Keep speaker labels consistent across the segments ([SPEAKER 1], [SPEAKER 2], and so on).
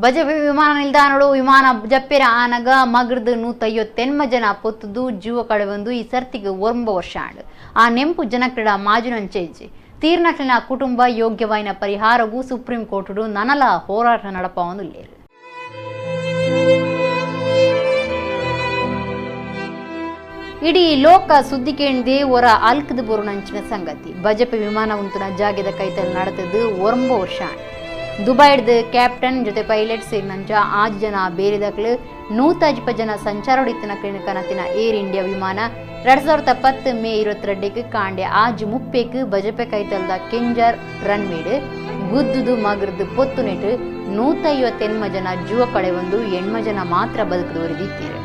[SPEAKER 1] ಬಜಪೆ ವಿಮಾನ ನಿಲ್ದಾಣಗಳು ವಿಮಾನ ಜಪ್ಪೆರ ಆನಗ ಮಗ್ರದು 150 ಜನ ಪೊತ್ತುದು ಜೀವ ಕಳೆವೊಂದು ಈ ಸರ್ತಿಗೆ 1 ವರ್ಷ ಆಂಡ್ ಆ ನೆಂಪು ಜನಕ್ರೀಡ ಮಾಜುನಂಚೆಜ್ಜಿ ತೀರ್ನಕ್ಲಿನ ಕುಟುಂಬ ಯೋಗ್ಯವಾಯಿನ ಪರಿಹಾರವು ಸುಪ್ರೀಂ ಕೋರ್ಟ್ ನನಲ ಹೋರಾಟ ನಡಪವೊಂದುಲ್ಲೇರು. ಇಡೀ ಲೋಕ ಸುದ್ದಿ ಕೇಳಿದೆ ಒರ ಅಲ್ಕದ ಬರುನಂಚಿನ ಸಂಗತಿ. ಬಜಪೆ ವಿಮಾನ ಉಂತುನ ಜಾಗದ ಕೈತಲ್ಲಿ ನಡೆತದ್ದು 1 ವರ್ಷ ಆಂಡ್ ದುಬೈಡ್ ಕ್ಯಾಪ್ಟನ್ ಜೊತೆ ಪೈಲಟ್ ಸೇರಿನಂಚ 8 ಜನ ಬೇರೆದಕ್ಲು 150 ಜನ ಸಂಚಾರೊಡಿತ್ತಿನ ಕನತಿನ ಏರ್ ಇಂಡಿಯಾ ವಿಮಾನ 2010 ಮೇ 22 ಕಾಂಡೆ ಆಜ್ 30 ಬಜಪೆ ಕೈತಲ್ದ ಕೆಂಜರ್ ರನ್ವೇಡ್ ಗುದ್ದುದು ಮಗ್ರದು ಪೊತ್ತು ನೆಟ್ಟು 150 ಜನ ಜೀವ ಕಳೆವೊಂದು 8 ಜನ ಮಾತ್ರ ಬದುಕುವರಿದಿತ್ತೀರು.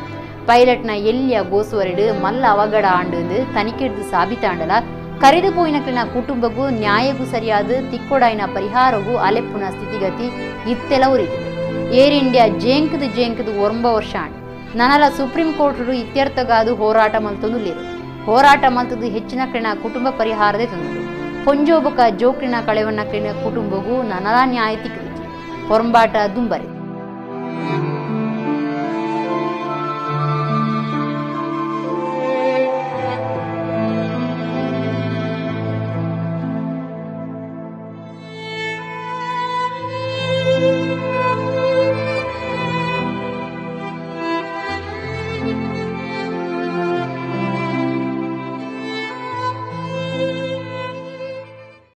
[SPEAKER 1] ಪೈಲಟ್ನ ಎಲ್ಲಿಯ ಗೋಸುವರೆಡು ಮಲ್ಲ ಅವಘಡ ಆಂಡು ತನಿಖೆಡ್ದು ಸಾಬೀತಾಂಡಲ ಕರೆದು ಪೋಯಿನಕ್ಲಿನ ಕುಟುಂಬಗೂ ನ್ಯಾಯಗೂ ಸರಿಯಾದ ತಿಕ್ಕೊಡಾಯಿನ ಪರಿಹಾರಗೂ ಅಲೆಪ್ಪುನ ಸ್ಥಿತಿಗತಿ ಇತ್ತೆಲವರಿದೆ. ಏರ್ ಇಂಡಿಯಾ ಜೇಂಕದು 1 ವರ್ಷ ಆಂಡ್ ನನಲ ಸುಪ್ರೀಂ ಕೋರ್ಟ್ ಇತ್ಯರ್ಥಗಾದು ಹೋರಾಟ ಮಲ್ತೊಂದುಲ್ಲೇರು. ಹೋರಾಟ ಮಲ್ತದು ಹೆಚ್ಚಿನ ಕ್ಲಿನ ಕುಟುಂಬ ಪರಿಹಾರದೇ ತಂದು ಪೊಂಜೋಬಕ ಜೋಕ್ಲಿನ ಕಳೆವನ್ನ ಕ್ಲಿನ ಕುಟುಂಬಗೂ ನನಲ ನ್ಯಾಯ ತಿಕ್ಕದಿತ್ತು. ಹೊರಂಬಾಟ ದುಂಬರಿ